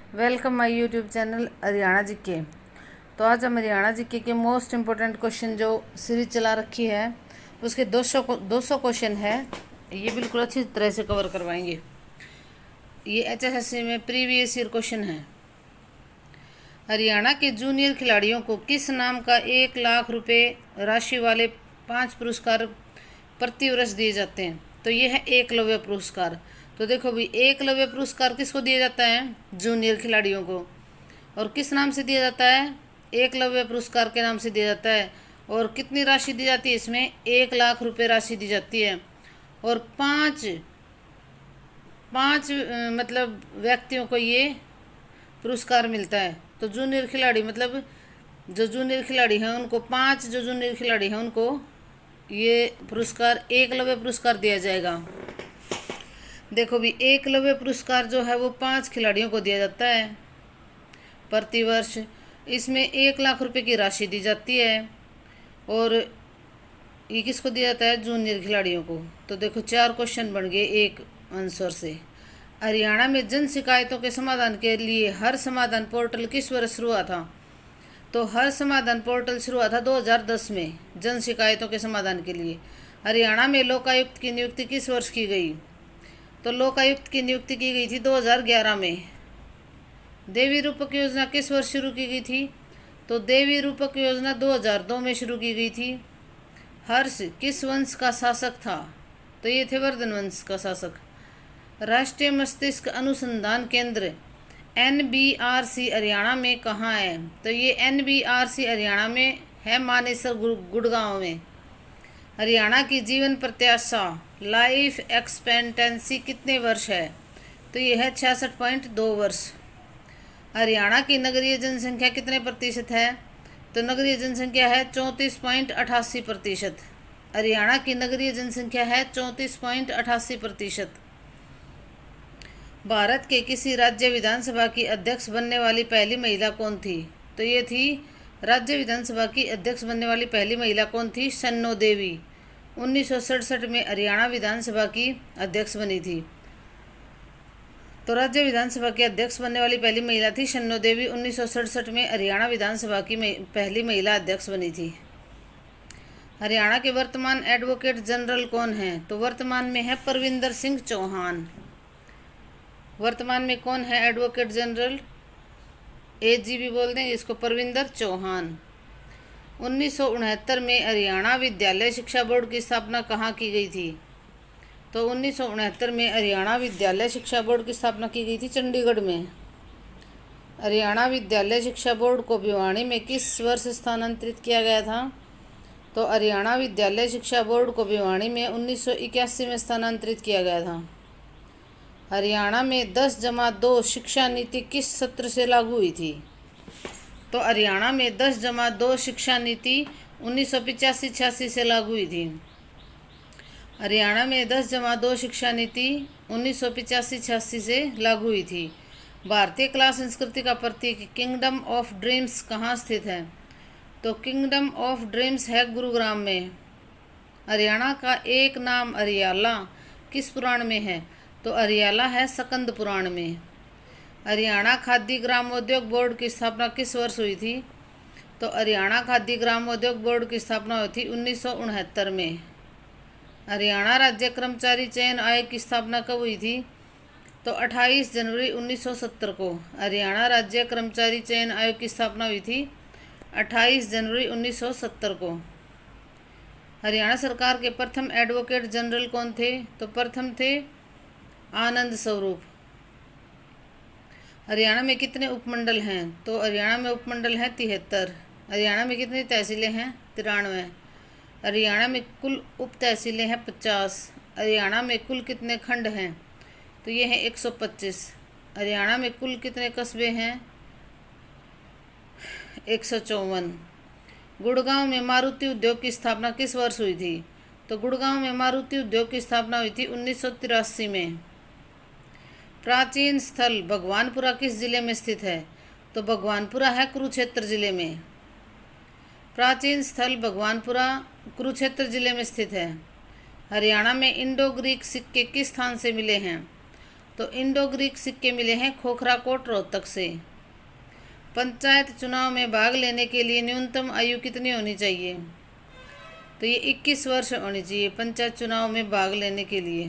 Welcome my YouTube channel Haryana GK. तो आज हम हरियाणा जीके के मोस्ट इम्पोर्टेंट क्वेश्चन जो सीरीज चला रखी है उसके 200 क्वेश्चन है, ये बिल्कुल अच्छी तरह से कवर करवाएंगे। ये एचएसएससी में प्रीवियस ईयर क्वेश्चन है। हरियाणा के जूनियर खिलाड़ियों को किस नाम का 1 लाख रुपए राशि वाले 5 पुरस्कार प्रतिवर्ष दिए जाते हैं? तो ये है एकलव्य पुरस्कार। तो देखो भाई, एकलव्य पुरस्कार किसको दिया जाता है? जूनियर खिलाड़ियों को। और किस नाम से दिया जाता है? एकलव्य पुरस्कार के नाम से दिया जाता है। और कितनी राशि दी जाती है इसमें? 1 लाख रुपए राशि दी जाती है। और पाँच पाँच मतलब व्यक्तियों को ये पुरस्कार मिलता है। तो जूनियर खिलाड़ी मतलब जो जूनियर खिलाड़ी हैं उनको, 5 जो जूनियर खिलाड़ी हैं उनको ये पुरस्कार एकलव्य पुरस्कार दिया जाएगा। देखो भी, एकलव्य पुरस्कार जो है वो 5 खिलाड़ियों को दिया जाता है प्रतिवर्ष। इसमें 1 लाख रुपए की राशि दी जाती है। और ये किसको दिया जाता है? जूनियर खिलाड़ियों को। तो देखो 4 क्वेश्चन बन गए एक आंसर से। हरियाणा में जन शिकायतों के समाधान के लिए हर समाधान पोर्टल किस वर्ष शुरू हुआ था? तो हर समाधान पोर्टल शुरू हुआ था 2010 में जन शिकायतों के समाधान के लिए। हरियाणा में लोकायुक्त की नियुक्ति किस वर्ष की गई? तो लोकायुक्त की नियुक्ति की गई थी 2011 में। देवी रूपक योजना किस वर्ष शुरू की गई थी? तो देवी रूपक योजना 2002 में शुरू की गई थी। हर्ष किस वंश का शासक था? तो ये थे वर्धन वंश का शासक। राष्ट्रीय मस्तिष्क अनुसंधान केंद्र NBRC हरियाणा में कहाँ है? तो ये NBRC हरियाणा में है, मानेसर गुड़गांव में। हरियाणा की जीवन प्रत्याशा लाइफ एक्सपेक्टेंसी कितने वर्ष है? तो ये है 66.2 वर्ष। हरियाणा की नगरीय जनसंख्या कितने प्रतिशत है? तो नगरीय जनसंख्या है 34.88%। हरियाणा की नगरीय जनसंख्या है 34.88%। भारत के किसी राज्य विधानसभा की अध्यक्ष बनने वाली पहली महिला कौन थी? तो ये थी राज्य विधानसभा की अध्यक्ष बनने वाली पहली महिला कौन थी? शन्नो देवी। 1967 में हरियाणा विधानसभा की अध्यक्ष बनी थी। तो राज्य विधानसभा की अध्यक्ष बनने वाली पहली महिला थी शन्नो देवी। 1967 में हरियाणा विधानसभा की पहली महिला अध्यक्ष बनी थी। हरियाणा के वर्तमान एडवोकेट जनरल कौन हैं? तो वर्तमान में है परविंदर सिंह चौहान। वर्तमान में कौन है एडवोकेट जनरल? AG भी बोल दें इसको, परविंदर चौहान। 1969 में हरियाणा विद्यालय शिक्षा बोर्ड की स्थापना कहाँ की गई थी? तो 1969 में हरियाणा विद्यालय शिक्षा बोर्ड की स्थापना की गई थी चंडीगढ़ में। हरियाणा विद्यालय शिक्षा बोर्ड को भिवानी में किस वर्ष स्थानांतरित किया गया था? तो हरियाणा विद्यालय शिक्षा बोर्ड को भिवानी में 1981 में स्थानांतरित किया गया था। हरियाणा में 10+2 शिक्षा नीति किस सत्र से लागू हुई थी? तो हरियाणा में 10+2 शिक्षा नीति 1985-86 से लागू हुई थी। हरियाणा में 10+2 शिक्षा नीति 1985-86 से लागू हुई थी। भारतीय कला संस्कृति का प्रतीक किंगडम ऑफ ड्रीम्स कहाँ स्थित है? तो किंगडम ऑफ ड्रीम्स है गुरुग्राम में। हरियाणा का एक नाम हरियाला किस पुराण में है? तो हरियाला है स्कंद पुराण में। हरियाणा खादी ग्रामोद्योग बोर्ड की स्थापना किस वर्ष हुई थी? तो हरियाणा खादी ग्रामोद्योग बोर्ड की स्थापना हुई थी 1969 में। हरियाणा राज्य कर्मचारी चयन आयोग की स्थापना कब हुई थी? तो 28 जनवरी 1970 को हरियाणा राज्य कर्मचारी चयन आयोग की स्थापना हुई थी 28 जनवरी 1970 को। हरियाणा सरकार के प्रथम एडवोकेट जनरल कौन थे? तो प्रथम थे आनंद स्वरूप। हरियाणा में कितने उपमंडल हैं? तो हरियाणा में उपमंडल हैं 73। हरियाणा में कितनी तहसीलें हैं? 93। हरियाणा में कुल उप तहसीलें हैं 50। हरियाणा में कुल कितने खंड हैं? तो ये हैं 125। हरियाणा में कुल कितने कस्बे हैं? 154। गुड़गांव में मारुति उद्योग की स्थापना किस वर्ष हुई थी? तो गुड़गांव में मारुति उद्योग की स्थापना हुई थी 1983 में। प्राचीन स्थल भगवानपुरा किस जिले में स्थित है? तो भगवानपुरा है कुरुक्षेत्र जिले में। प्राचीन स्थल भगवानपुरा कुरुक्षेत्र जिले में स्थित है। हरियाणा में इंडो ग्रीक सिक्के किस स्थान से मिले हैं? तो इंडो ग्रीक सिक्के मिले हैं खोखराकोट रोहतक से। पंचायत चुनाव में भाग लेने के लिए न्यूनतम आयु कितनी होनी चाहिए? तो ये 21 वर्ष होनी चाहिए पंचायत चुनाव में भाग लेने के लिए।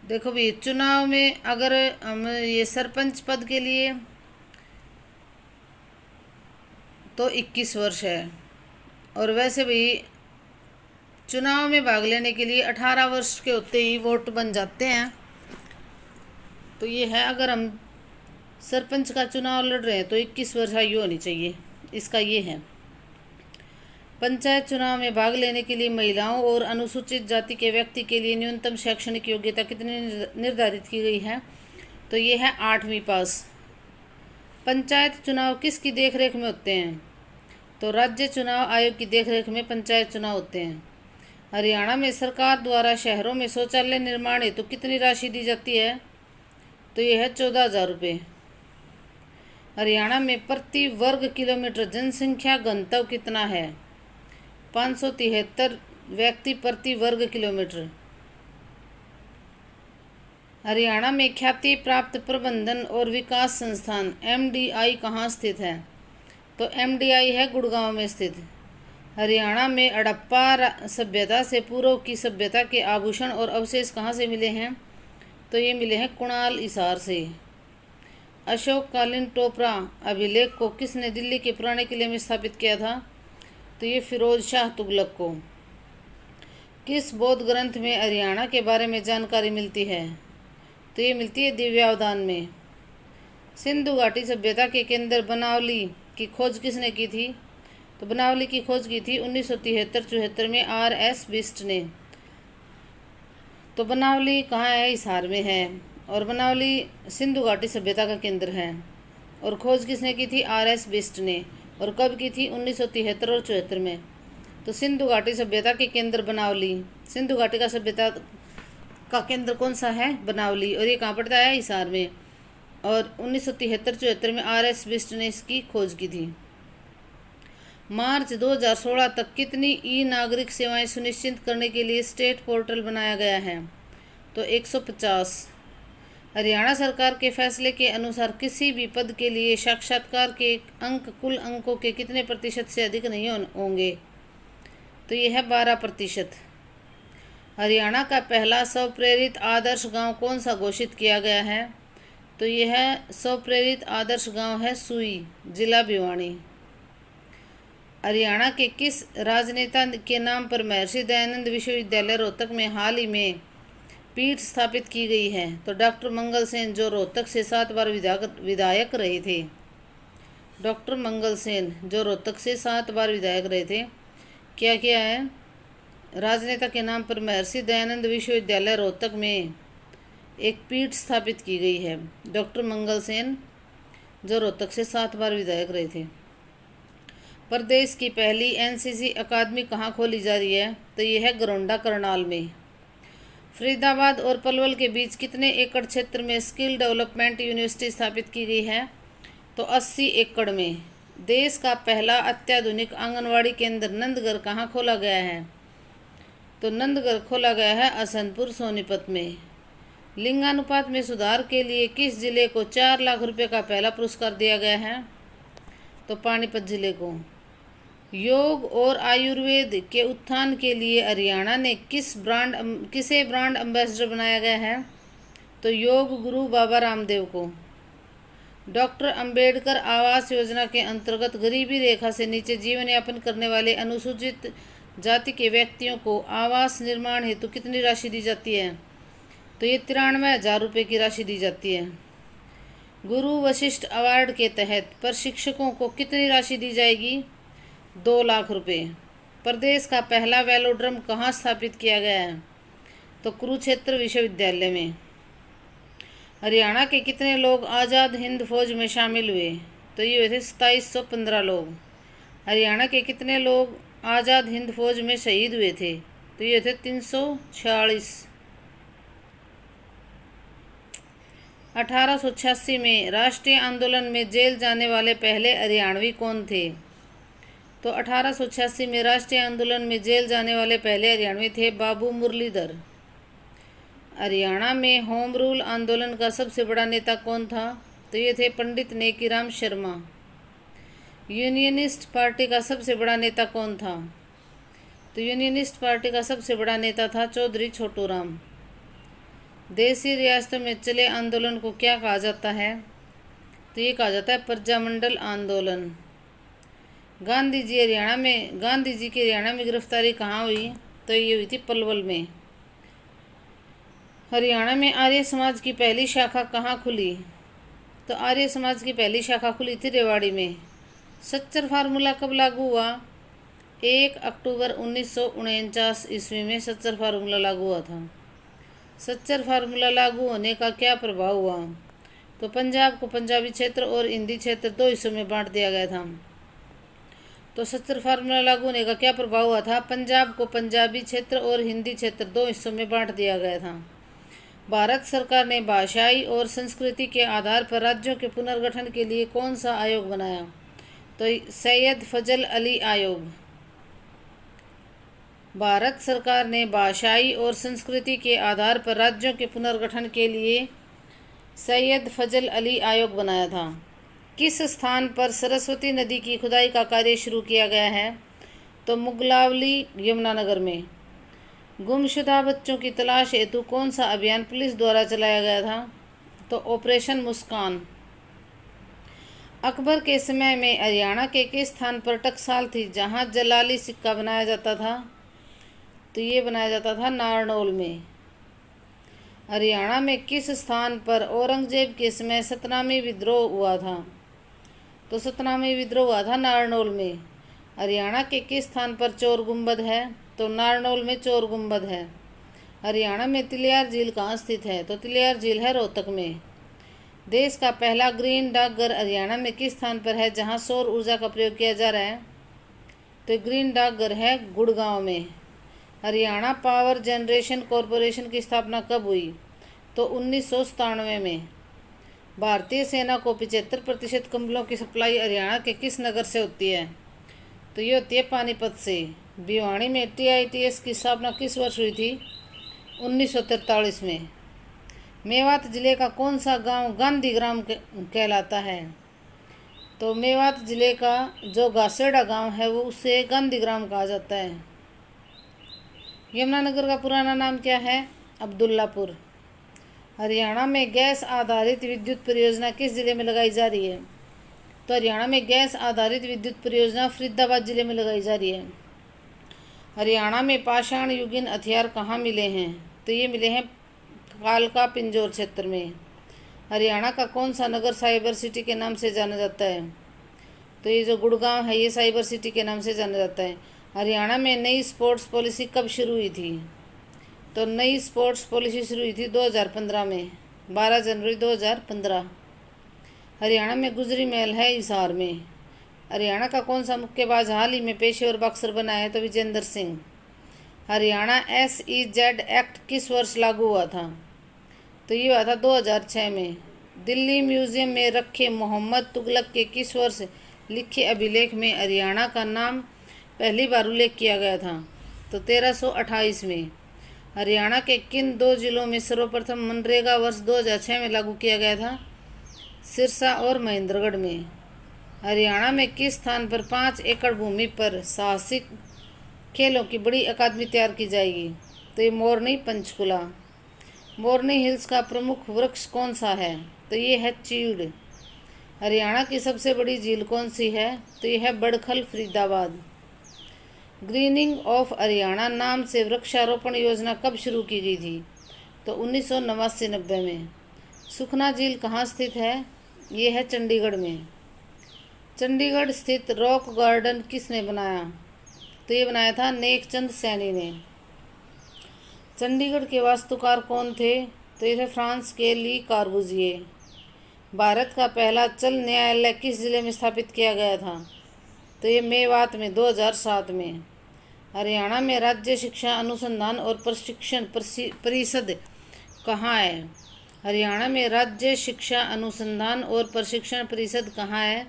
देखो भी चुनाव में अगर हम ये सरपंच पद के लिए तो 21 वर्ष है, और वैसे भी चुनाव में भाग लेने के लिए 18 वर्ष के होते ही वोट बन जाते हैं। तो ये है, अगर हम सरपंच का चुनाव लड़ रहे हैं तो 21 वर्ष आयु होनी चाहिए, इसका ये है। पंचायत चुनाव में भाग लेने के लिए महिलाओं और अनुसूचित जाति के व्यक्ति के लिए न्यूनतम शैक्षणिक योग्यता कितनी निर्धारित की गई है? तो ये है 8वीं पास। पंचायत चुनाव किसकी देखरेख में होते हैं? तो राज्य चुनाव आयोग की देखरेख में पंचायत चुनाव होते हैं। हरियाणा में सरकार द्वारा शहरों में शौचालय निर्माण हेतु कितनी राशि दी जाती है? तो ये है 14,000 रुपये। हरियाणा में प्रति वर्ग किलोमीटर जनसंख्या घनत्व कितना है? 573 व्यक्ति प्रति वर्ग किलोमीटर। हरियाणा में ख्याति प्राप्त प्रबंधन और विकास संस्थान MDI कहाँ स्थित है? तो MDI है गुड़गांव में स्थित। हरियाणा में हड़प्पा सभ्यता से पूर्व की सभ्यता के आभूषण और अवशेष कहाँ से मिले हैं? तो ये मिले हैं कुणाल हिसार से। अशोककालीन टोपरा अभिलेख को किसने दिल्ली के पुराने किले में स्थापित किया था? तो ये फिरोज शाह तुगलक को। किस बौद्ध ग्रंथ में हरियाणा के बारे में जानकारी मिलती है? तो ये मिलती है दिव्यावदान में। सिंधु घाटी सभ्यता के केंद्र बनावली की खोज किसने की थी? तो बनावली की खोज की थी 1973-74 में RS बिष्ट ने। तो बनावली कहाँ है? हिसार में है, और बनावली सिंधु घाटी सभ्यता का केंद्र है। और खोज किसने की थी? RS बिष्ट ने। और कब की थी? 1973 और 74 में। तो सिंधु घाटी सभ्यता के केंद्र बनावली। सिंधु घाटी का सभ्यता का केंद्र कौन सा है? बनावली, और ये कहाँ पड़ता है? हिसार में। और 1973-74 में RS बिष्ट ने इसकी खोज की थी। मार्च 2016 तक कितनी ई नागरिक सेवाएं सुनिश्चित करने के लिए स्टेट पोर्टल बनाया गया है? तो 150। हरियाणा सरकार के फैसले के अनुसार किसी भी पद के लिए साक्षात्कार के अंक कुल अंकों के कितने प्रतिशत से अधिक नहीं होंगे? तो ये है 12%। हरियाणा का पहला स्वप्रेरित आदर्श गांव कौन सा घोषित किया गया है? तो ये है स्वप्रेरित आदर्श गांव है सुई, जिला भिवानी। हरियाणा के किस राजनेता के नाम पर महर्षि दयानंद विश्वविद्यालय रोहतक में हाल ही में पीठ स्थापित की गई है? तो डॉक्टर मंगल सेन, जो रोहतक से 7 बार विधायक रहे थे। डॉक्टर मंगल सेन जो रोहतक से 7 बार विधायक रहे थे। क्या किया है? राजनेता के नाम पर महर्षि दयानंद विश्वविद्यालय रोहतक में एक पीठ स्थापित की गई है। डॉक्टर मंगल सेन जो रोहतक से 7 बार विधायक रहे थे। प्रदेश की पहली NCC अकादमी कहाँ खोली जा रही है? तो ये है गरोंडा करनाल में। फरीदाबाद और पलवल के बीच कितने एकड़ क्षेत्र में स्किल डेवलपमेंट यूनिवर्सिटी स्थापित की गई है? तो 80 एकड़ में। देश का पहला अत्याधुनिक आंगनवाड़ी केंद्र नंदगढ़ कहाँ खोला गया है? तो नंदगढ़ खोला गया है हसनपुर सोनीपत में। लिंगानुपात में सुधार के लिए किस जिले को 4 लाख रुपए का पहला पुरस्कार दिया गया है? तो पानीपत जिले को। योग और आयुर्वेद के उत्थान के लिए हरियाणा ने किसे ब्रांड एम्बेसडर बनाया गया है? तो योग गुरु बाबा रामदेव को। डॉक्टर अंबेडकर आवास योजना के अंतर्गत गरीबी रेखा से नीचे जीवन यापन करने वाले अनुसूचित जाति के व्यक्तियों को आवास निर्माण हेतु कितनी राशि दी जाती है? तो ये 93,000 रुपये की राशि दी जाती है। गुरु वशिष्ठ अवार्ड के तहत प्रशिक्षकों को कितनी राशि दी जाएगी? 2 लाख रुपये। प्रदेश का पहला वेलोड्रम कहाँ स्थापित किया गया है? तो कुरुक्षेत्र विश्वविद्यालय में। हरियाणा के कितने लोग आज़ाद हिंद फौज में शामिल हुए? तो ये हुए थे 2715 लोग। हरियाणा के कितने लोग आज़ाद हिंद फौज में शहीद हुए थे? तो ये थे 346। 1886 में राष्ट्रीय आंदोलन में जेल जाने वाले पहले हरियाणवी कौन थे? तो 1886 में राष्ट्रीय आंदोलन में जेल जाने वाले पहले हरियाणवी थे बाबू मुरलीधर। हरियाणा में होम रूल आंदोलन का सबसे बड़ा नेता कौन था? तो ये थे पंडित नेकीराम शर्मा। यूनियनिस्ट पार्टी का सबसे बड़ा नेता कौन था? तो यूनियनिस्ट पार्टी का सबसे बड़ा नेता था चौधरी छोटू राम। देशी रियासतों में चले आंदोलन को क्या कहा जाता है? तो ये कहा जाता है प्रजामंडल आंदोलन। गांधी जी की हरियाणा में गिरफ्तारी कहाँ हुई? तो ये हुई थी पलवल में। हरियाणा में आर्य समाज की पहली शाखा कहाँ खुली? तो आर्य समाज की पहली शाखा खुली थी रेवाड़ी में। सच्चर फार्मूला कब लागू हुआ? 1 अक्टूबर 1949 ईस्वी में सच्चर फार्मूला लागू हुआ था। सच्चर फार्मूला लागू होने का क्या प्रभाव हुआ? तो पंजाब को पंजाबी क्षेत्र और हिंदी क्षेत्र 2 हिस्सों में बांट दिया गया था। तो सच्चर फार्मूला लागू होने का क्या प्रभाव हुआ था? पंजाब को पंजाबी क्षेत्र और हिंदी क्षेत्र 2 हिस्सों में बांट दिया गया था। भारत सरकार ने भाषाई और संस्कृति के आधार पर राज्यों के पुनर्गठन के लिए कौन सा आयोग बनाया? तो सैयद फजल अली आयोग। भारत सरकार ने भाषाई और संस्कृति के आधार पर राज्यों के पुनर्गठन के लिए सैयद फजल अली आयोग बनाया था। किस स्थान पर सरस्वती नदी की खुदाई का कार्य शुरू किया गया है? तो मुगलावली यमुनानगर में। गुमशुदा बच्चों की तलाश हेतु कौन सा अभियान पुलिस द्वारा चलाया गया था? तो ऑपरेशन मुस्कान। अकबर के समय में हरियाणा के किस स्थान पर टकसाल थी जहां जलाली सिक्का बनाया जाता था? तो ये बनाया जाता था नारनौल में। हरियाणा में किस स्थान पर औरंगजेब के समय सतनामी विद्रोह हुआ था? तो सतनामी विद्रोह हुआ था नारनौल में। हरियाणा के किस स्थान पर चोर गुंबद है? तो नारनौल में चोर गुंबद है। हरियाणा में तिलियार झील कहाँ स्थित है? तो तिलियार झील है रोहतक में। देश का पहला ग्रीन डाकघर हरियाणा में किस स्थान पर है जहां सौर ऊर्जा का प्रयोग किया जा रहा है? तो ग्रीन डाकघर है गुड़गांव में। हरियाणा पावर जनरेशन कॉरपोरेशन की स्थापना कब हुई? तो 1997 में। भारतीय सेना को 75% कंबलों की सप्लाई हरियाणा के किस नगर से होती है? तो ये होती है पानीपत से। भिवानी में TITS की स्थापना किस वर्ष हुई थी? 1943 में। मेवात जिले का कौन सा गांव गांधीग्राम कहलाता है? तो मेवात जिले का जो गासेड़ा गांव है वो उसे गांधीग्राम कहा जाता है। यमुनानगर का पुराना नाम क्या है? अब्दुल्लापुर। हरियाणा में गैस आधारित विद्युत परियोजना किस जिले में लगाई जा रही है? तो हरियाणा में गैस आधारित विद्युत परियोजना फरीदाबाद जिले में लगाई जा रही है। हरियाणा में पाषाण युगीन हथियार कहाँ मिले हैं? तो ये मिले हैं कालका पिंजौर क्षेत्र में। हरियाणा का कौन सा नगर साइबर सिटी के नाम से जाना जाता है? तो ये जो गुड़गांव है ये साइबर सिटी के नाम से जाना जाता है। हरियाणा में नई स्पोर्ट्स पॉलिसी कब शुरू हुई थी? तो नई स्पोर्ट्स पॉलिसी शुरू हुई थी 2015 में, 12 जनवरी 2015। हरियाणा में गुजरी महल है हिसार में। हरियाणा का कौन सा मुक्केबाज हाल ही में पेशेवर बॉक्सर बना है? तो विजेंद्र सिंह। हरियाणा SEZ एक्ट किस वर्ष लागू हुआ था? तो ये हुआ था 2006 में। दिल्ली म्यूजियम में रखे मोहम्मद तुगलक के किस वर्ष लिखे अभिलेख में हरियाणा का नाम पहली बार उल्लेख किया गया था? तो 1328 में। हरियाणा के किन 2 जिलों में सर्वप्रथम मनरेगा वर्ष 2006 में लागू किया गया था? सिरसा और महेंद्रगढ़ में। हरियाणा में किस स्थान पर 5 एकड़ भूमि पर साहसिक खेलों की बड़ी अकादमी तैयार की जाएगी? तो ये मोरनी पंचकुला। मोरनी हिल्स का प्रमुख वृक्ष कौन सा है? तो ये है चीड़। हरियाणा की सबसे बड़ी झील कौन सी है? तो ये है बड़खल फरीदाबाद। ग्रीनिंग ऑफ हरियाणा नाम से वृक्षारोपण योजना कब शुरू की गई थी? तो 1989-90 में। सुखना झील कहाँ स्थित है? ये है चंडीगढ़ में। चंडीगढ़ स्थित रॉक गार्डन किसने बनाया? तो ये बनाया था नेकचंद सैनी ने। चंडीगढ़ के वास्तुकार कौन थे? तो ये थे फ्रांस के ली कार्बुजिए। भारत का पहला चल न्यायालय किस जिले में स्थापित किया गया था? तो ये मेवात में 2007 में। हरियाणा में राज्य शिक्षा अनुसंधान और प्रशिक्षण परिषद कहाँ है? हरियाणा में राज्य शिक्षा अनुसंधान और प्रशिक्षण परिषद कहाँ है?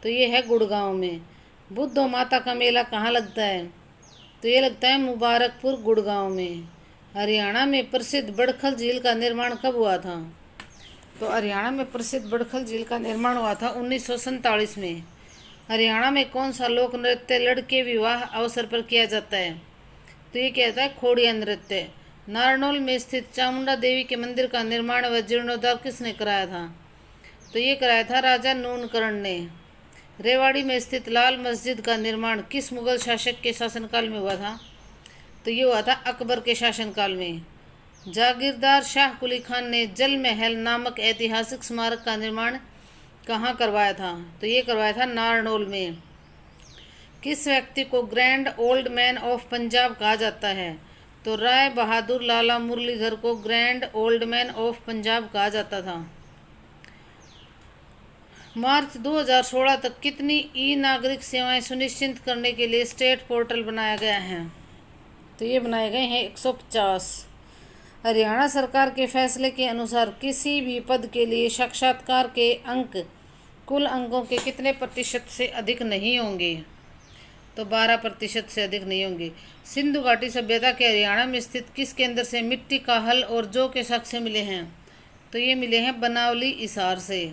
तो ये है गुड़गांव में। बुद्ध माता का मेला कहाँ लगता है? तो ये लगता है मुबारकपुर गुड़गांव में। हरियाणा में प्रसिद्ध बड़खल झील का निर्माण कब हुआ था? तो हरियाणा में प्रसिद्ध बड़खल झील का निर्माण हुआ था 1947 में। हरियाणा में कौन सा लोक नृत्य लड़के विवाह अवसर पर किया जाता है? तो ये कहता है खोड़िया नृत्य। नारनौल में स्थित चामुंडा देवी के मंदिर का निर्माण व जीर्णोद्धार किसने कराया था? तो ये कराया था राजा नूनकरण ने। रेवाड़ी में स्थित लाल मस्जिद का निर्माण किस मुगल शासक के शासनकाल में हुआ था? तो ये हुआ था अकबर के शासनकाल में। जागीरदार शाह कुली खान ने जल महल नामक ऐतिहासिक स्मारक का निर्माण कहाँ करवाया था? तो ये करवाया था नारनौल में। किस व्यक्ति को grand old man of Punjab कहा जाता है? तो राय बहादुर लाला मुरलीधर को grand old man of Punjab कहा जाता था। मार्च 2016 तक कितनी ई नागरिक सेवाएं सुनिश्चित करने के लिए स्टेट पोर्टल बनाया गया है? तो ये बनाए गए हैं 150। हरियाणा सरकार के फैसले के अनुसार किसी भी पद के लिए साक्षात्कार के अंक कुल अंकों के कितने प्रतिशत से अधिक नहीं होंगे? तो 12% से अधिक नहीं होंगे। सिंधु घाटी सभ्यता के हरियाणा में स्थित किस केंद्र से मिट्टी का हल और जौ के साक्ष्य मिले हैं? तो ये मिले हैं बनावली हिसार से।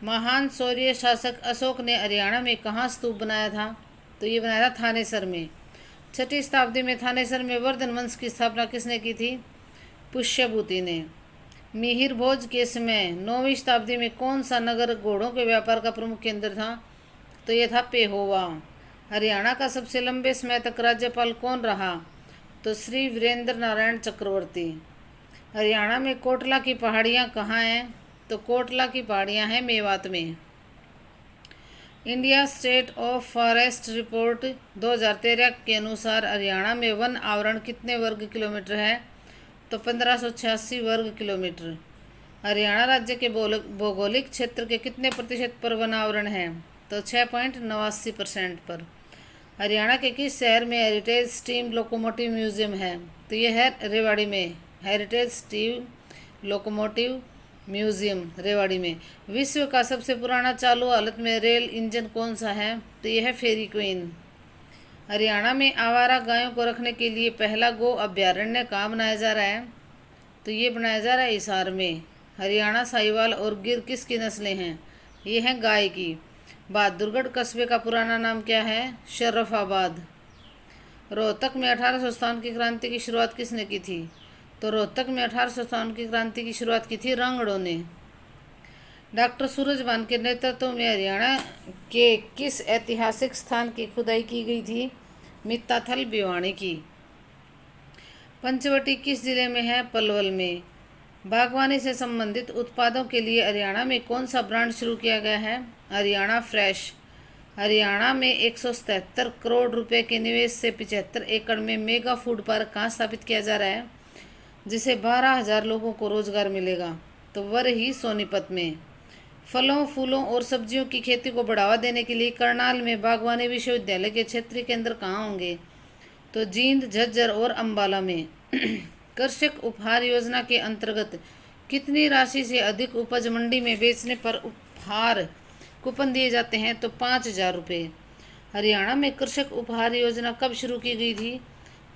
महान शौर्य शासक अशोक ने हरियाणा में कहाँ स्तूप बनाया था? तो ये बनाया था थानेसर में। 6वीं शताब्दी में थानेसर में वर्धन वंश की स्थापना किसने की थी? पुष्यभूति ने। मिहिर भोज के समय 9वीं शताब्दी में कौन सा नगर घोड़ों के व्यापार का प्रमुख केंद्र था? तो ये था पेहोवा। हरियाणा का सबसे लंबे समय तक राज्यपाल कौन रहा? तो श्री वीरेंद्र नारायण चक्रवर्ती। हरियाणा में कोटला की पहाड़ियाँ कहाँ हैं? तो कोटला की पहाड़ियाँ हैं मेवात में। India state of forest report 2013 के अनुसार हरियाणा में वन आवरण कितने वर्ग किलोमीटर है? तो 1586 वर्ग किलोमीटर। हरियाणा राज्य के भौगोलिक क्षेत्र के कितने प्रतिशत पर वन आवरण है? तो 6.89% पर। हरियाणा के किस शहर में हेरिटेज स्टीम लोकोमोटिव म्यूजियम है? तो ये है रेवाड़ी में। Heritage steam locomotive museum Rewari में। विश्व का सबसे पुराना चालू हालत में रेल इंजन कौन सा है? तो यह है फेरी क्वीन। हरियाणा में आवारा गायों को रखने के लिए पहला गो अभ्यारण्य कहाँ बनाया जा रहा है? तो ये बनाया जा रहा है हिसार में। हरियाणा साहिवाल और गिर किसकी नस्लें हैं? ये हैं गाय की। बहादुरगढ़ कस्बे का पुराना नाम क्या है? शरफाबाद। रोहतक में 1857 की क्रांति की शुरुआत किसने की थी? तो रोहतक में 1857 की क्रांति की शुरुआत की थी रांगड़ों ने। डॉक्टर सूरजभान के नेतृत्व में हरियाणा के किस ऐतिहासिक स्थान की खुदाई की गई थी? मित्ताथल भिवानी की। पंचवटी किस जिले में है? पलवल में। बागवानी से संबंधित उत्पादों के लिए हरियाणा में कौन सा ब्रांड शुरू किया गया है? हरियाणा फ्रेश। हरियाणा में 177 करोड़ रुपए के निवेश से 75 एकड़ में मेगा फूड पार्क कहाँ स्थापित किया जा रहा है, जिसे 12,000 लोगों को रोजगार मिलेगा? तो वरही सोनीपत में। फलों फूलों और सब्जियों की खेती को बढ़ावा देने के लिए करनाल में बागवानी विश्वविद्यालय के क्षेत्रीय केंद्र कहाँ होंगे? तो जींद, झज्जर और अंबाला में। कृषक उपहार योजना के अंतर्गत कितनी राशि से अधिक उपज मंडी में बेचने पर उपहार कूपन दिए जाते हैं? तो 5,000 रुपये। हरियाणा में कृषक उपहार योजना कब शुरू की गई थी?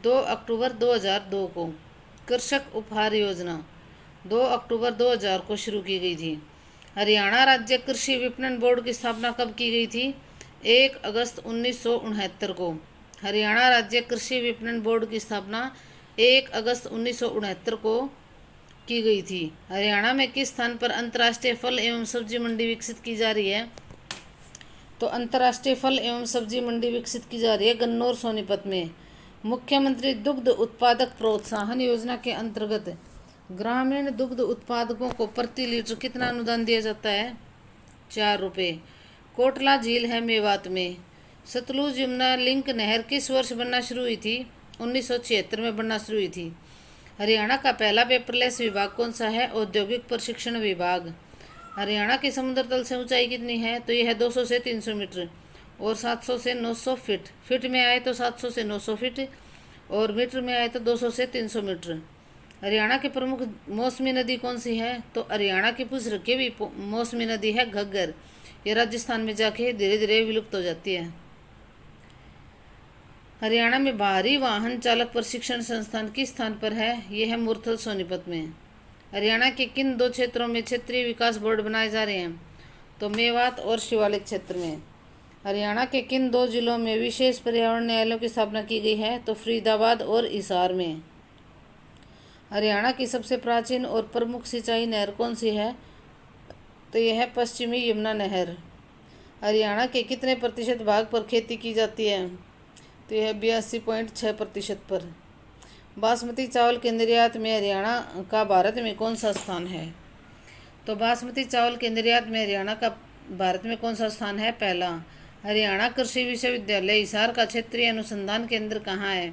2 अक्टूबर 2002 को। कृषक उपहार योजना 2 अक्टूबर 2000 को शुरू की गई थी। हरियाणा राज्य कृषि विपणन बोर्ड की स्थापना कब की गई थी? 1 अगस्त 1969 को। हरियाणा राज्य कृषि विपणन बोर्ड की स्थापना 1 अगस्त 1969 को की गई थी। हरियाणा में किस स्थान पर अंतर्राष्ट्रीय फल एवं सब्जी मंडी विकसित की जा रही है? तो अंतर्राष्ट्रीय फल एवं सब्जी मंडी विकसित की जा रही है गन्नौर सोनीपत में। मुख्यमंत्री दुग्ध उत्पादक प्रोत्साहन योजना के अंतर्गत ग्रामीण दुग्ध उत्पादकों को प्रति लीटर कितना अनुदान दिया जाता है? 4 रुपये। कोटला झील है मेवात में। सतलुज यमुना लिंक नहर किस वर्ष बनना शुरू हुई थी? 1976 में बनना शुरू हुई थी। हरियाणा का पहला पेपरलेस विभाग कौन सा है? औद्योगिक प्रशिक्षण विभाग। हरियाणा की समुद्र तल से ऊंचाई कितनी है? तो यह है 200 से 300 मीटर और 700 से 900 फीट। फीट में आए तो 700 से 900 फीट और मीटर में आए तो 200 से 300 मीटर। हरियाणा की प्रमुख मौसमी नदी कौन सी है? तो हरियाणा की पूछ रखी हुई मौसमी नदी है घग्गर। ये राजस्थान में जाके धीरे धीरे विलुप्त हो जाती है। हरियाणा में भारी वाहन चालक प्रशिक्षण संस्थान किस स्थान पर है? यह है मुरथल सोनीपत में। हरियाणा के किन दो क्षेत्रों में क्षेत्रीय विकास बोर्ड बनाए जा रहे हैं? तो मेवात और शिवालिक क्षेत्र में। हरियाणा के किन दो जिलों में विशेष पर्यावरण न्यायालयों की स्थापना की गई है? तो फरीदाबाद और हिसार में। हरियाणा की सबसे प्राचीन और प्रमुख सिंचाई नहर कौन सी है? तो यह है पश्चिमी यमुना नहर। हरियाणा के कितने प्रतिशत भाग पर खेती की जाती है? तो यह 82.6% पर। बासमती चावल के निर्यात में हरियाणा का भारत में कौन सा स्थान है? तो बासमती चावल के निर्यात में हरियाणा का भारत में कौन सा स्थान है? पहला। हरियाणा कृषि विश्वविद्यालय हिसार का क्षेत्रीय अनुसंधान केंद्र कहाँ है?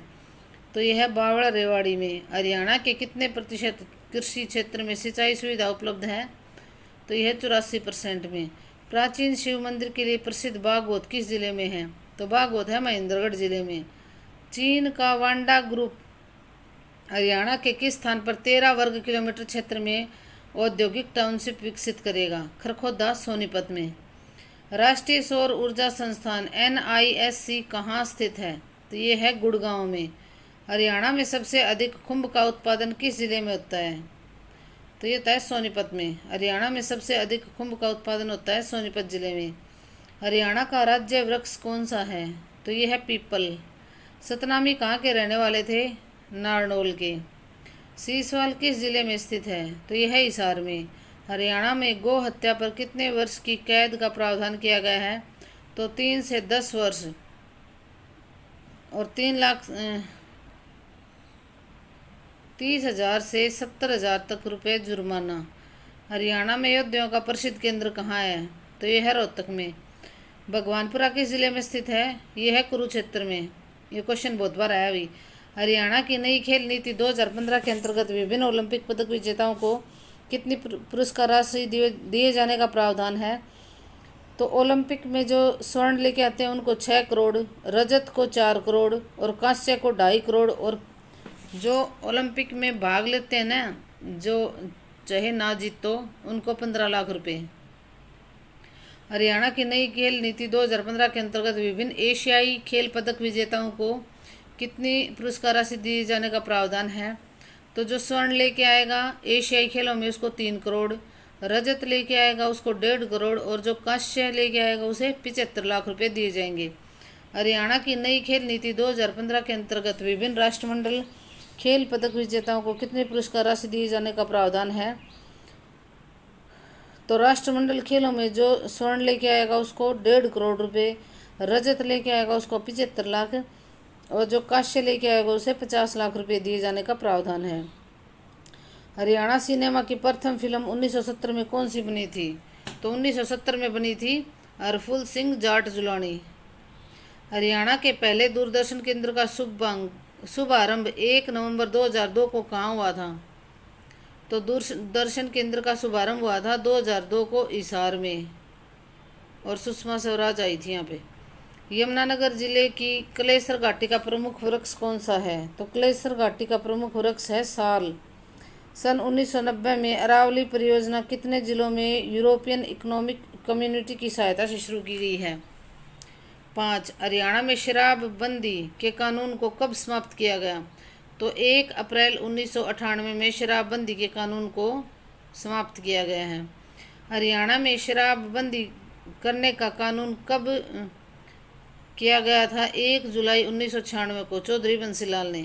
तो यह है बावड़ा रेवाड़ी में। हरियाणा के कितने प्रतिशत कृषि क्षेत्र में सिंचाई सुविधा उपलब्ध है? तो यह 84% में। प्राचीन शिव मंदिर के लिए प्रसिद्ध बागवत किस जिले में है? तो बागवत है महेंद्रगढ़ जिले में। चीन का वांडा ग्रुप हरियाणा के किस स्थान पर 13 वर्ग किलोमीटर क्षेत्र में औद्योगिक टाउनशिप विकसित करेगा? खरखोदा सोनीपत में। राष्ट्रीय सौर ऊर्जा संस्थान NISC कहाँ स्थित है? तो ये है गुड़गांव में। हरियाणा में सबसे अधिक खुम्ब का उत्पादन किस जिले में होता है? तो ये होता है सोनीपत में। हरियाणा में सबसे अधिक खुम्ब का उत्पादन होता है सोनीपत जिले में। हरियाणा का राज्य वृक्ष कौन सा है? तो ये है पीपल। सतनामी कहाँ के रहने वाले थे? नारनौल के। सीसवाल किस जिले में स्थित है? तो यह है हिसार में। हरियाणा में गौ हत्या पर कितने वर्ष की कैद का प्रावधान किया गया है? तो 3 से 10 वर्ष और 30,000 से 70,000 तक रुपये जुर्माना। हरियाणा में अयोध्या का प्रसिद्ध केंद्र कहाँ है? तो यह है रोहतक में। भगवानपुरा किस जिले में स्थित है? यह है कुरुक्षेत्र में। ये क्वेश्चन बहुत बार आया भी। हरियाणा की नई खेल नीति 2015 के अंतर्गत विभिन्न ओलंपिक पदक विजेताओं को कितनी पुरस्कार राशि दिए जाने का प्रावधान है? तो ओलंपिक में जो स्वर्ण लेके आते हैं उनको 6 करोड़, रजत को 4 करोड़ और कांस्य को 2.5 करोड़, और जो ओलंपिक में भाग लेते हैं ना, जो चाहे ना जीतो, उनको 15 लाख रुपए। हरियाणा की नई खेल नीति 2015 के अंतर्गत विभिन्न एशियाई खेल पदक विजेताओं को कितनी पुरस्कार राशि दिए जाने का प्रावधान है? तो जो स्वर्ण लेके आएगा एशियाई खेलों में उसको 3 करोड़, रजत लेके आएगा उसको 1.5 करोड़, और जो कांस्य लेके आएगा उसे 75 लाख रुपए दिए जाएंगे। हरियाणा की नई खेल नीति 2015 के अंतर्गत विभिन्न राष्ट्रमंडल खेल पदक विजेताओं को कितनी पुरस्कार राशि दिए जाने का प्रावधान है? तो राष्ट्रमंडल खेलों में जो स्वर्ण लेके आएगा उसको 1.5 करोड़ रुपए, रजत लेके आएगा उसको 75 लाख, और जो कांस्य लेके आएगा उसे 50 लाख रुपए दिए जाने का प्रावधान है। हरियाणा सिनेमा की प्रथम फिल्म 1970 में कौन सी बनी थी? तो 1970 में बनी थी हरफुल सिंह जाट जुलानी। हरियाणा के पहले दूरदर्शन केंद्र का शुभारंभ 1 नवंबर 2002 को कहाँ हुआ था? तो दूरदर्शन केंद्र का शुभारंभ हुआ था 2002 को हिसार में, और सुषमा स्वराज आई थी यहाँ पे। यमुनानगर जिले की कलेसर घाटी का प्रमुख वृक्ष कौन सा है? तो कलेसर घाटी का प्रमुख वृक्ष है साल। सन 1990 में अरावली परियोजना कितने जिलों में यूरोपियन इकोनॉमिक कम्युनिटी की सहायता से शुरू की गई है? 5। हरियाणा में शराबबंदी के कानून को कब समाप्त किया गया? तो 1 अप्रैल 1998 में शराबबंदी के कानून को समाप्त किया गया है। हरियाणा में शराबबंदी करने का कानून कब किया गया था? 1 जुलाई 1996 को चौधरी बंसीलाल ने।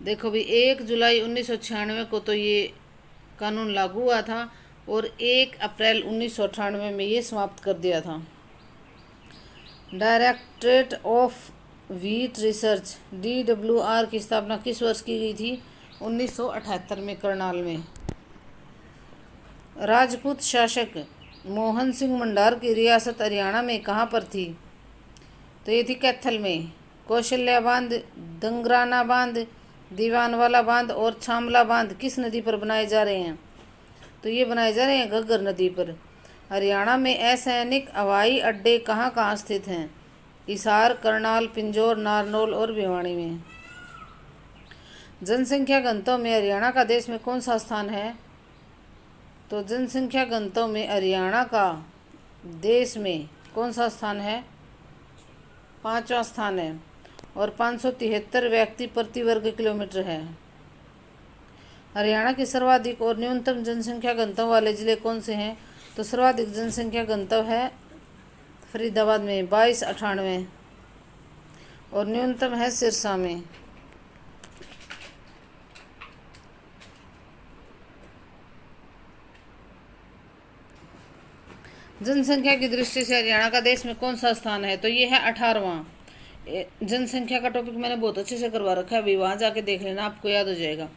देखो भी 1 जुलाई 1996 को तो ये कानून लागू हुआ था, और 1 अप्रैल 1998 में ये समाप्त कर दिया था। Directorate of wheat research DWR की स्थापना किस वर्ष की गई थी? 1978 में करनाल में। राजपूत शासक मोहन सिंह मंडार की रियासत हरियाणा में कहाँ पर थी? तो ये थी कैथल में। कौशल्या बांध, दंगराना बांध, दीवानवाला बांध और छामला बांध किस नदी पर बनाए जा रहे हैं? तो ये बनाए जा रहे हैं घग्गर नदी पर। हरियाणा में असैनिक हवाई अड्डे कहाँ कहाँ स्थित हैं? हिसार, करनाल, पिंजौर, नारनौल और भिवानी में। जनसंख्या घनत्व में हरियाणा का देश में कौन सा स्थान है? तो जनसंख्या घनत्व में हरियाणा का देश में कौन सा स्थान है? 5वां स्थान है और 573 व्यक्ति प्रति वर्ग किलोमीटर है। हरियाणा की सर्वाधिक और न्यूनतम जनसंख्या घनत्व वाले जिले कौन से हैं? तो सर्वाधिक जनसंख्या घनत्व है फरीदाबाद में 2298 और न्यूनतम है सिरसा में। जनसंख्या की दृष्टि से हरियाणा का देश में कौन सा स्थान है? तो ये है 18वां। जनसंख्या का टॉपिक मैंने बहुत अच्छे से करवा रखा है, अभी वहाँ जाके देख लेना, आपको याद हो जाएगा।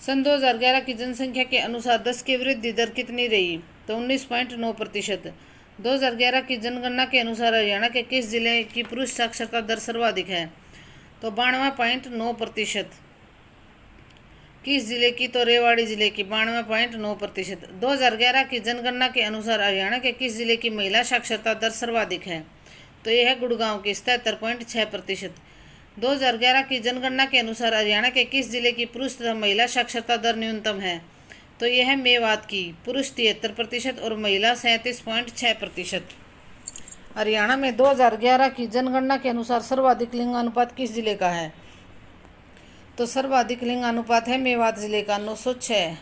सन 2011 की जनसंख्या के अनुसार 10 की वृद्धि दर कितनी रही? तो 19.9%। 2011 की जनगणना के अनुसार हरियाणा के किस जिले की पुरुष साक्षरता दर सर्वाधिक है? तो 92.9%। किस जिले की? तो रेवाड़ी जिले की 92.9%। 2011 की जनगणना के अनुसार हरियाणा के किस जिले की महिला साक्षरता दर सर्वाधिक है? तो यह है गुड़गांव की 77.6%। 2011 की जनगणना के अनुसार हरियाणा के किस जिले की पुरुष तथा महिला साक्षरता दर न्यूनतम है? तो यह है मेवात की, पुरुष 73% और महिला 37.6%। हरियाणा में 2011 की जनगणना के अनुसार सर्वाधिक लिंगानुपात किस जिले का है? तो सर्वाधिक लिंगानुपात है मेवात जिले का 906।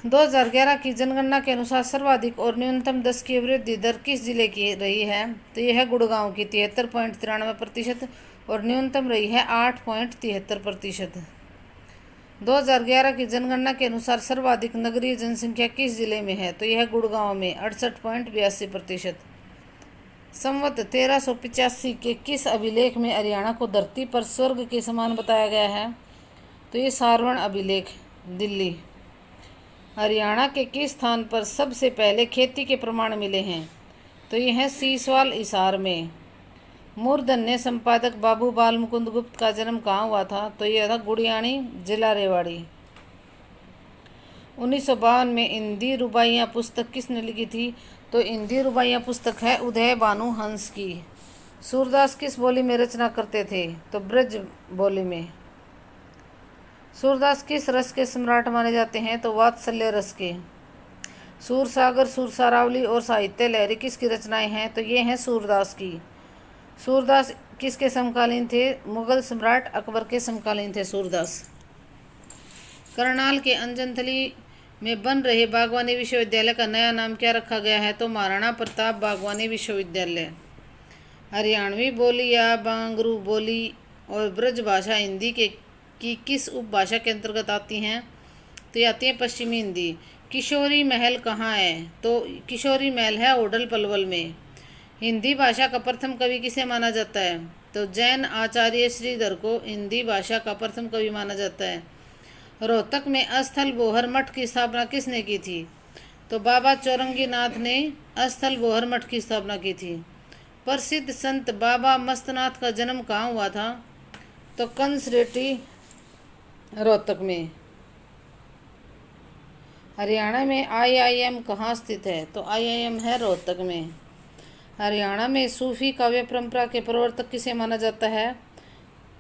2011 की जनगणना के अनुसार सर्वाधिक और न्यूनतम 10 की वृद्धि दर किस जिले की रही है? तो यह है गुड़गांव की 73.93% और न्यूनतम रही है 8.73%। 2011 की जनगणना के अनुसार सर्वाधिक नगरीय जनसंख्या किस जिले में है? तो यह है गुड़गांव में 68.82%। संवत 1385 के किस अभिलेख में हरियाणा को धरती पर स्वर्ग के समान बताया गया है? तो ये सारवण अभिलेख, दिल्ली। हरियाणा के किस स्थान पर सबसे पहले खेती के प्रमाण मिले हैं? तो ये है सीसवाल हिसार में। मूर्धन्य संपादक बाबू बाल मुकुंद गुप्त का जन्म कहाँ हुआ था? तो यह था गुड़ियाणी, जिला रेवाड़ी। 1952 में हिंदी रुबाइयाँ पुस्तक किसने लिखी थी? तो हिंदी रुबाइयाँ पुस्तक है उदय भानु हंस की। सूरदास किस बोली में रचना करते थे? तो ब्रज बोली में। सूरदास किस रस के सम्राट माने जाते हैं? तो वात्सल्य रस के। सूरसागर, सुरसारावली और साहित्य लहरी किसकी रचनाएं हैं? तो ये हैं सूरदास की। सूरदास किसके समकालीन थे? मुगल सम्राट अकबर के समकालीन थे सूरदास। करनाल के अंजनथली में बन रहे बागवानी विश्वविद्यालय का नया नाम क्या रखा गया है? तो महाराणा प्रताप बागवानी विश्वविद्यालय। हरियाणवी बोली या बांगरू बोली और ब्रज भाषा हिंदी के की किस उपभाषा के अंतर्गत आती हैं? तो ये आती है पश्चिमी हिंदी। किशोरी महल कहाँ है? तो किशोरी महल है ओडल पलवल में। हिंदी भाषा का प्रथम कवि किसे माना जाता है? तो जैन आचार्य श्रीधर को हिंदी भाषा का प्रथम कवि माना जाता है। रोहतक में अस्थल बोहर मठ की स्थापना किसने की थी? तो बाबा चौरंगी नाथ ने अस्थल बोहर मठ की स्थापना की थी। प्रसिद्ध संत बाबा मस्तनाथ का जन्म कहाँ हुआ था? तो कंसरेटी, रोहतक में। हरियाणा में IIM कहाँ स्थित है? तो IIM है रोहतक में। हरियाणा में सूफी काव्य परंपरा के प्रवर्तक किसे माना जाता है?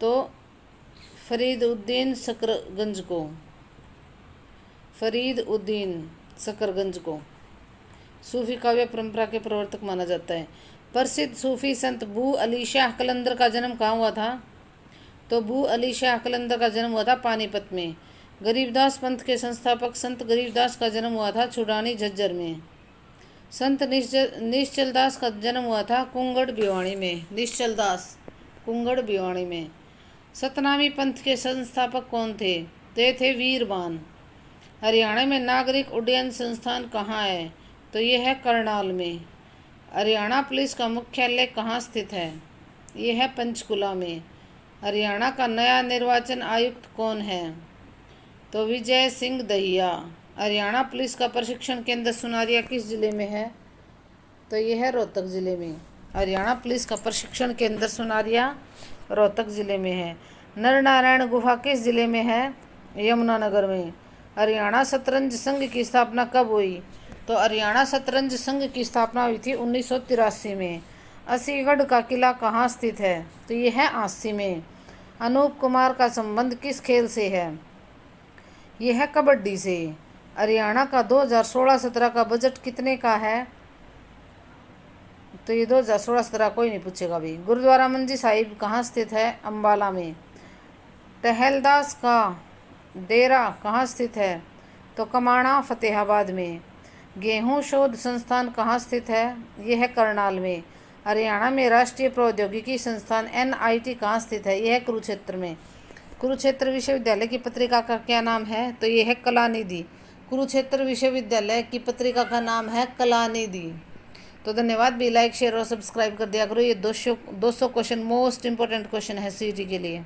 तो फरीदउद्दीन शकरगंज को। फरीदउद्दीन शकरगंज को सूफी काव्य परंपरा के प्रवर्तक माना जाता है। प्रसिद्ध सूफी संत बू अली शाह कलंदर का जन्म कहाँ हुआ था? तो बू अली शाह कलंदर का जन्म हुआ था पानीपत में। गरीबदास पंथ के संस्थापक संत गरीबदास का जन्म हुआ था छुड़ानी झज्जर में। संत निश्चल दास का जन्म हुआ था कुंगड़ भिवानी में। निश्चल दास कुंगड़ भिवानी में। सतनामी पंथ के संस्थापक कौन थे? ते थे वीरबान। हरियाणा में नागरिक उड्डयन संस्थान कहाँ है? तो ये है करनाल में। हरियाणा पुलिस का मुख्यालय कहाँ स्थित है? ये है पंचकुला में। हरियाणा का नया निर्वाचन आयुक्त कौन है? तो विजय सिंह दहिया। हरियाणा पुलिस का प्रशिक्षण केंद्र सुनारिया किस जिले में है? तो ये है रोहतक जिले में। हरियाणा पुलिस का प्रशिक्षण केंद्र सुनारिया रोहतक जिले में है। नरनारायण गुफा किस जिले में है? यमुनानगर में। हरियाणा शतरंज संघ की स्थापना कब हुई? तो हरियाणा शतरंज संघ की स्थापना हुई थी 1983 में। असीगढ़ का किला कहाँ स्थित है? तो ये है आसी में। अनूप कुमार का संबंध किस खेल से है? ये है कबड्डी से। हरियाणा का 2016-17 का बजट कितने का है? तो ये 2016-17 कोई नहीं पूछेगा भी। गुरुद्वारा मंजी साहिब कहाँ स्थित है? अम्बाला में। टहलदास का डेरा कहाँ स्थित है? तो कमाणा फतेहाबाद में। गेहूं शोध संस्थान कहाँ स्थित है? यह है करनाल में। हरियाणा में राष्ट्रीय प्रौद्योगिकी संस्थान NIT कहाँ स्थित है? यह है कुरुक्षेत्र में। कुरुक्षेत्र विश्वविद्यालय की पत्रिका का क्या नाम है? तो यह है कलानिधि। कुरुक्षेत्र विश्वविद्यालय की पत्रिका का नाम है कलानिधि। तो धन्यवाद भी। लाइक शेयर और सब्सक्राइब कर दिया करो। ये 200 क्वेश्चन मोस्ट इंपोर्टेंट क्वेश्चन है CET के लिए।